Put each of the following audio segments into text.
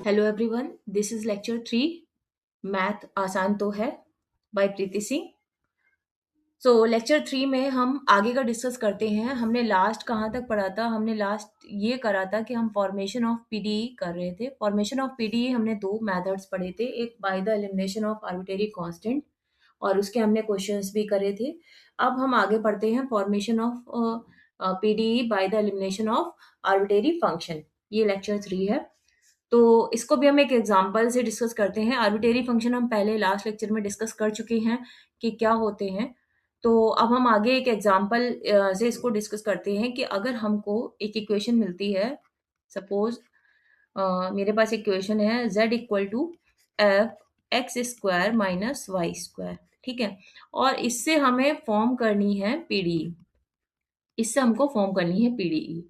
Hello everyone, this is lecture 3। Math आसान तो है बाय प्रीति सिंह। सो लेक्चर 3 में हम आगे का डिस्कस करते हैं। हमने लास्ट कहाँ तक पढ़ा था? हमने लास्ट ये करा था कि हम फॉर्मेशन ऑफ पीडीई कर रहे थे। फॉर्मेशन ऑफ पीडीई हमने दो मेथड्स पढ़े थे, एक by the elimination of arbitrary constant और उसके हमने क्वेश्चंस भी करे थे। अब हम आगे पढ़ते हैं formation of PDE by the elimination of arbitrary function. ये लेक्चर 3 है। तो इसको भी हम एक एग्जांपल से डिस्कस करते हैं। आर्बिट्रेरी फंक्शन हम पहले लास्ट लेक्चर में डिस्कस कर चुके हैं कि क्या होते हैं। तो अब हम आगे एक एग्जांपल से इसको डिस्कस करते हैं कि अगर हमको एक इक्वेशन मिलती है। सपोज मेरे पास इक्वेशन है z equal to f x square minus y square. ठीक है। और इससे हमें फॉर्म करनी है पीडीई। इससे हमको फॉर्म करनी है पीडीई।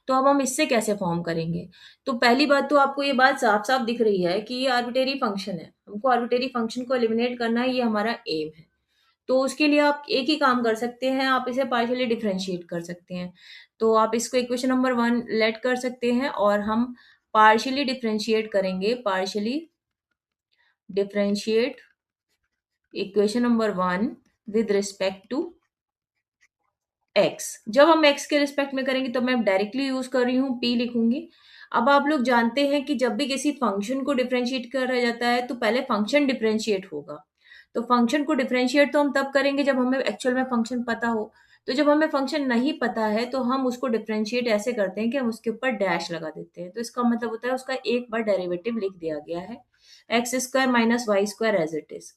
तो अब हम इससे कैसे फॉर्म करेंगे? तो पहली बात तो आपको ये बात साफ साफ दिख रही है कि ये आर्बिट्रेरी फंक्शन है। हमको आर्बिट्रेरी फंक्शन को एलिमिनेट करना है, ये हमारा एम है। तो उसके लिए आप एक ही काम कर सकते हैं, आप इसे पार्शियली डिफरेंशिएट कर सकते हैं। तो आप इसको इक्वेशन नंबर 1 लेट कर सकते हैं और हम पार्शियली डिफरेंशिएट करेंगे। Partially differentiate equation number 1 with respect to x. जब हम एक्स के रिस्पेक्ट में करेंगे तो मैं डायरेक्टली यूज कर रही हूँ, पी लिखूंगी। अब आप लोग जानते हैं कि जब भी किसी फंक्शन को डिफरेंशिएट करा जाता है तो पहले फंक्शन डिफरेंशिएट होगा। तो फंक्शन को डिफरेंशिएट तो हम तब करेंगे जब हमें एक्चुअल में फंक्शन पता हो। तो जब हमें फंक्शन नहीं पता है तो हम उसको डिफरेंशिएट ऐसे करते हैं कि हम उसके ऊपर डैश लगा देते हैं। तो इसका मतलब होता है उसका एक बार डेरिवेटिव लिख दिया गया है, x square minus y square as it is.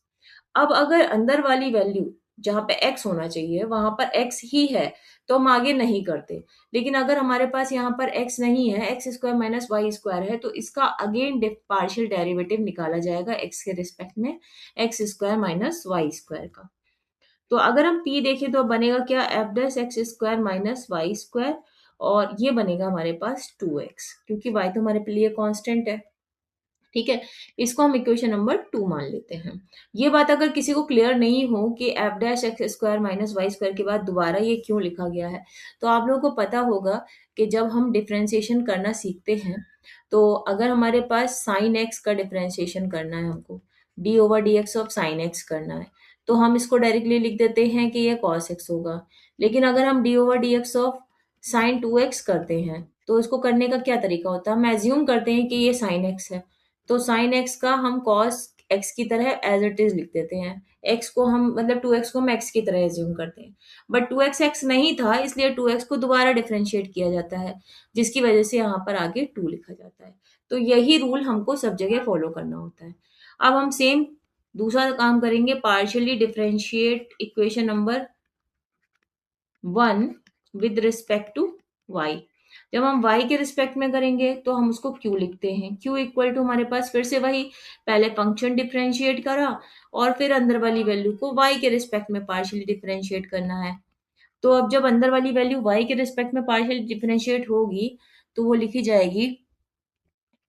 अब अगर अंदर वाली वैल्यू जहां पे x होना चाहिए वहां पर x ही है तो हम आगे नहीं करते। लेकिन अगर हमारे पास यहाँ पर x नहीं है, x square minus y square है, तो इसका अगेन पार्शियल डेरिवेटिव निकाला जाएगा x के रिस्पेक्ट में, x square minus y square का। तो अगर हम p देखें तो बनेगा क्या, f dash x square minus y square. और ये बनेगा हमारे पास 2x, क्योंकि y तो हमारे लिए कांस्टेंट है। ठीक है। इसको हम इक्वेशन नंबर 2 मान लेते हैं। ये बात अगर किसी को क्लियर नहीं हो कि f dash x square minus y square के बाद दोबारा ये क्यों लिखा गया है, तो आप लोगों को पता होगा कि जब हम डिफरेंशिएशन करना सीखते हैं तो अगर हमारे पास साइन एक्स का डिफरेंशिएशन करना है, हमको D over D x of sine x करना है, तो हम इसको डायरेक्टली लिख देते हैं कि ये कॉस एक्स होगा। लेकिन अगर हम D over D x of sine 2x करते हैं तो इसको करने का क्या तरीका होता है, हम एज्यूम करते हैं कि ये साइन एक्स है। तो साइन एक्स का हम कॉस एक्स की तरह एज इट इज लिख देते हैं। एक्स को हम मतलब 2x को हम एक्स की तरह एज्यूम करते हैं। बट 2x एक्स नहीं था, इसलिए 2x को दोबारा डिफरेंशिएट किया जाता है, जिसकी वजह से यहाँ पर आगे 2 लिखा जाता है। तो यही रूल हमको सब जगह फॉलो करना होता है। अब हम सेम दूसरा काम करेंगे, partially differentiate equation number 1 with respect to y। जब हम y के रिस्पेक्ट में करेंगे तो हम उसको q लिखते हैं। q इक्वल टू हमारे पास फिर से वही, पहले फंक्शन डिफरेंशिएट करा और फिर अंदर वाली वैल्यू को y के रिस्पेक्ट में पार्शियली डिफरेंशिएट करना है। तो अब जब अंदर वाली वैल्यू y के रिस्पेक्ट में पार्शियली डिफरेंशिएट होगी तो वो लिखी जाएगी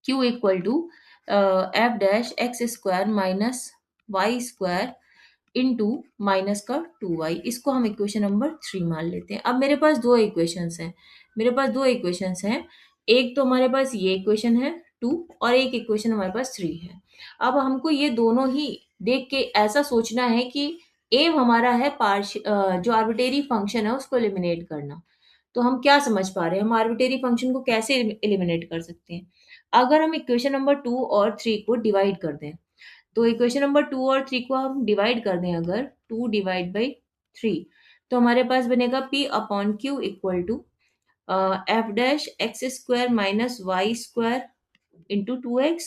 q equal to f dash x square minus y square into minus का 2y। इसको हम इक्वेशन नंबर 3 मान लेते हैं। अब मेरे पास दो इक्वेशंस हैं। एक तो हमारे पास ये इक्वेशन है 2 और एक इक्वेशन हमारे पास 3 है। अब हमको ये दोनों ही देख के ऐसा सोचना है कि एम हमारा है जो आर्बिट्रेरी फंक्शन है उसको एलिमिनेट करना। तो हम क्या समझ पा रहे हैं, हम आर्बिट्रेरी फंक्शन को कैसे एलिमिनेट कर सकते हैं? अगर हम इक्वेशन नंबर 2 और 3 को डिवाइड कर दें, तो इक्वेशन नंबर 2 और 3 को हम डिवाइड कर दें, अगर 2 डिवाइड बाई 3, तो हमारे पास बनेगा p upon q equal to f dash x square minus y square into 2x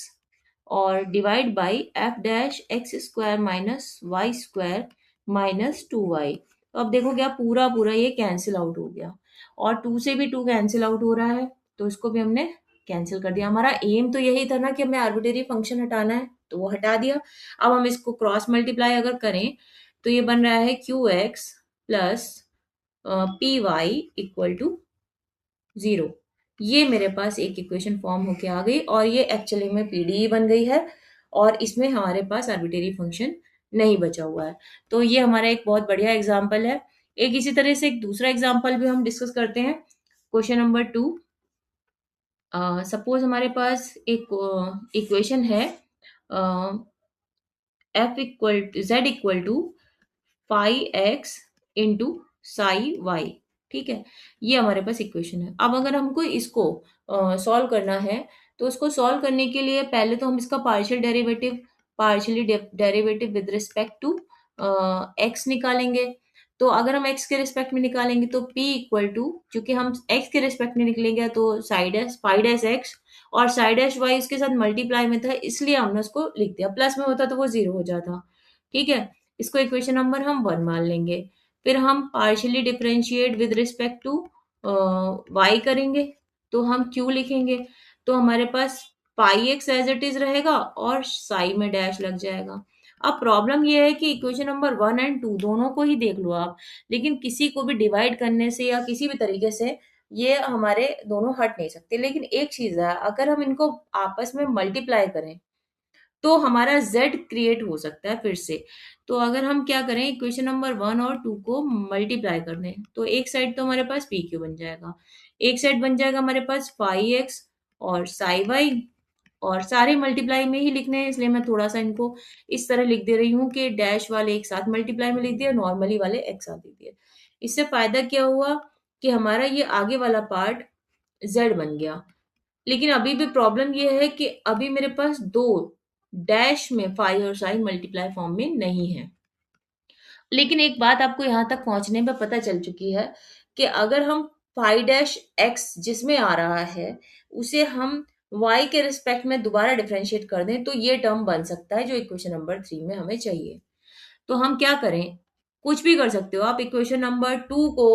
और divide by f dash x square minus y square minus 2y। तो अब देखो क्या पूरा पूरा ये कैंसिल आउट हो गया और 2 से भी 2 कैंसिल आउट हो रहा है, तो इसको भी हमने कैंसिल कर दिया। हमारा एम तो यही था ना कि हमें आर्बिट्रेरी फंक्शन हटाना है, तो वो हटा दिया। अब हम इसको क्रॉस मल्टीप्लाई अगर करें तो ये बन रहा है q x plus p y equal to 0। ये मेरे पास एक इक्वेशन फॉर्म होके आ गई और ये एक्चुअली में पीडीई बन गई है और इसमें हमारे पास आर्बिट्रेरी फंक्शन नहीं बचा हुआ है। तो ये हमारा एक बहुत बढ़िया एग्जाम्पल है। एक इसी तरह से एक दूसरा एग्जाम्पल भी हम डिस्कस करते हैं, क्वेश्चन नंबर 2। सपोज हमारे पास एक इक्वेशन है, f equal z equal to phi x into psi y. ठीक है, ये हमारे पास इक्वेशन है। अब अगर हमको इसको सॉल्व करना है, तो उसको सॉल्व करने के लिए पहले तो हम इसका partially derivative with respect to x निकालेंगे। तो अगर हम एक्स के रिस्पेक्ट में निकालेंगे तो p इक्वल टू, क्योंकि हम एक्स के रिस्पेक्ट में निकलेंगे तो psi dash phi dash x और साइड डैश वाई उसके साथ मल्टीप्लाई में था, इसलिए हमने उसको लिख दिया। प्लस में होता तो वो जीरो हो जाता। ठीक है, इसको इक्वेशन नंबर हम वन मान लेंगे। फिर हम partially differentiate with respect to y करेंगे, तो हम क्यू लिखेंगे। तो हमारे पास pi x as it is रहेगा और साई में डैश लग जाएगा। अब प्रॉब्लम ये है कि equation number one and two दोनों को ही देख लो आप, लेकिन किसी को भी डिवाइड करने से या किसी भी तरीके से ये हमारे दोनों हट नहीं सकते। लेकिन एक चीज है, अगर हम इनको आपस में मल्टीप्लाई करें तो हमारा z क्रिएट हो सकता है फिर से। तो अगर हम क्या करें, इक्वेशन नंबर वन और टू को मल्टीप्लाई कर दें, तो एक साइड तो हमारे पास पी क्यू बन जाएगा, एक साइड बन जाएगा हमारे पास फाई एक्स और साई वाई। और सारे मल्टीप्लाई में ही लिखने हैं, इसलिए मैं थोड़ा सा इनको इस तरह लिख दे रही हूँ कि डैश वाले एक साथ मल्टीप्लाई में लिख दिया, नॉर्मली वाले एक साथ लिख दिए। इससे फायदा क्या हुआ कि हमारा ये आगे वाला पार्ट z बन गया। लेकिन अभी भी प्रॉब्लम ये है कि अभी मेरे पास दो डैश में फाई और साई मल्टीप्लाई फॉर्म में नहीं है। लेकिन एक बात आपको यहाँ तक पहुंचने में पता चल चुकी है कि अगर हम फाई डैश एक्स जिसमें आ रहा है उसे हम वाई के रिस्पेक्ट में दोबारा डिफरेंशिएट कर दें, तो ये टर्म बन सकता है जो इक्वेशन नंबर थ्री में हमें चाहिए। तो हम क्या करें, कुछ भी कर सकते हो आप। इक्वेशन नंबर टू को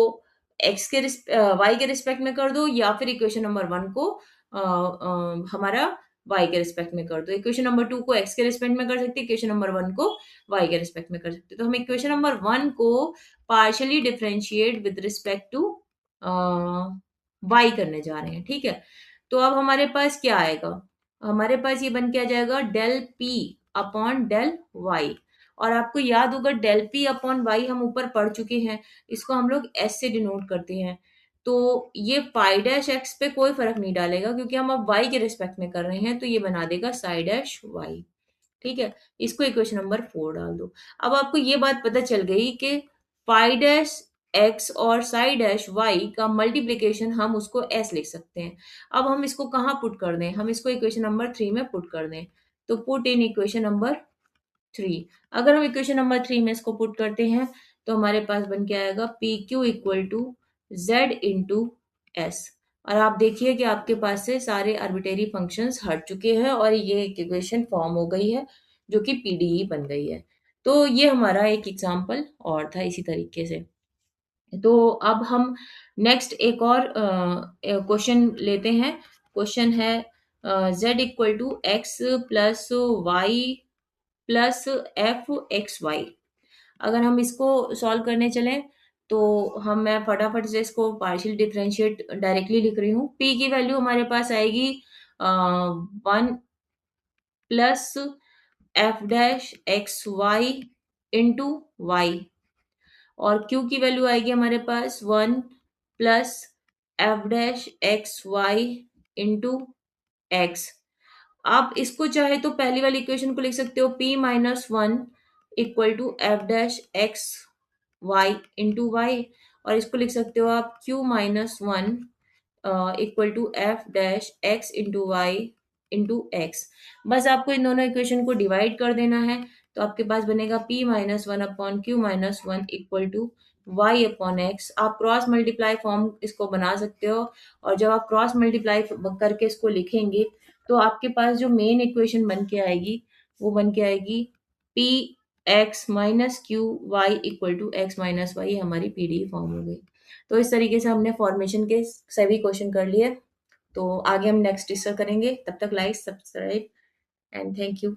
वाई के रिस्पेक्ट में कर दो, या फिर इक्वेशन नंबर वन को हमारा वाई के रिस्पेक्ट में कर दो। इक्वेशन नंबर टू को एक्स के रिस्पेक्ट में कर सकते, इक्वेशन नंबर वन को वाई के रिस्पेक्ट में कर सकते। तो हम इक्वेशन नंबर वन को partially differentiate with respect to y करने जा रहे हैं। ठीक है, तो अब हमारे पास क्या आएगा, हमारे पास ये बन के आ जाएगा del p upon del y. और आपको याद होगा डेल पी अपॉन वाई हम ऊपर पढ़ चुके हैं, इसको हम लोग एस से डिनोट करते हैं। तो ये पाई डैश एक्स पे कोई फर्क नहीं डालेगा, क्योंकि हम अब वाई के रिस्पेक्ट में कर रहे हैं, तो ये बना देगा साई डैश वाई। ठीक है, इसको इक्वेशन नंबर फोर डाल दो। अब आपको ये बात पता चल गई कि पाई डैश एक्स और साई डैश वाई का मल्टीप्लीकेशन हम उसको एस लिख सकते हैं। अब हम इसको कहाँ पुट कर दें, हम इसको इक्वेशन नंबर थ्री में पुट कर दें। तो put in equation number three. अगर हम इक्वेशन नंबर थ्री में इसको पुट करते हैं, तो हमारे पास बन के आएगा p q equal to z into s. और आप देखिए कि आपके पास से सारे आर्बिट्रेरी फंक्शंस हट चुके हैं और ये एक इक्वेशन फॉर्म हो गई है जो कि पीडीई बन गई है। तो ये हमारा एक एग्जाम्पल और था इसी तरीके से। तो अब हम नेक्स्ट एक और क्वेश्चन लेते हैं। क्वेश्चन है z equal to x plus y plus f x y. अगर हम इसको सॉल्व करने चलें, तो मैं फटाफट से इसको पार्शियल डिफरेंशिएट डायरेक्टली लिख रही हूँ। p की वैल्यू हमारे पास आएगी one plus F dash x Y into Y, और q की वैल्यू आएगी हमारे पास one plus F dash x Y into X. आप इसको चाहे तो पहली वाली इक्वेशन को लिख सकते हो p minus one equal to f dash x Y into Y, और इसको लिख सकते हो आप q minus one equal to f dash x into y into x. बस आपको इन दोनों इक्वेशन को डिवाइड कर देना है, तो आपके पास बनेगा p minus one upon q minus one equal to y upon x. आप क्रॉस मल्टीप्लाई फॉर्म इसको बना सकते हो, और जब आप क्रॉस मल्टीप्लाई करके इसको लिखेंगे, तो आपके पास जो मेन इक्वेशन बन के आएगी वो बन के आएगी p x minus q y equal to x minus y, हमारी पीडीई फॉर्म हो गई। तो इस तरीके से हमने फॉर्मेशन के सभी क्वेश्चन कर लिए। तो आगे हम नेक्स्ट डिस्कस करेंगे। तब तक like subscribe and thank you.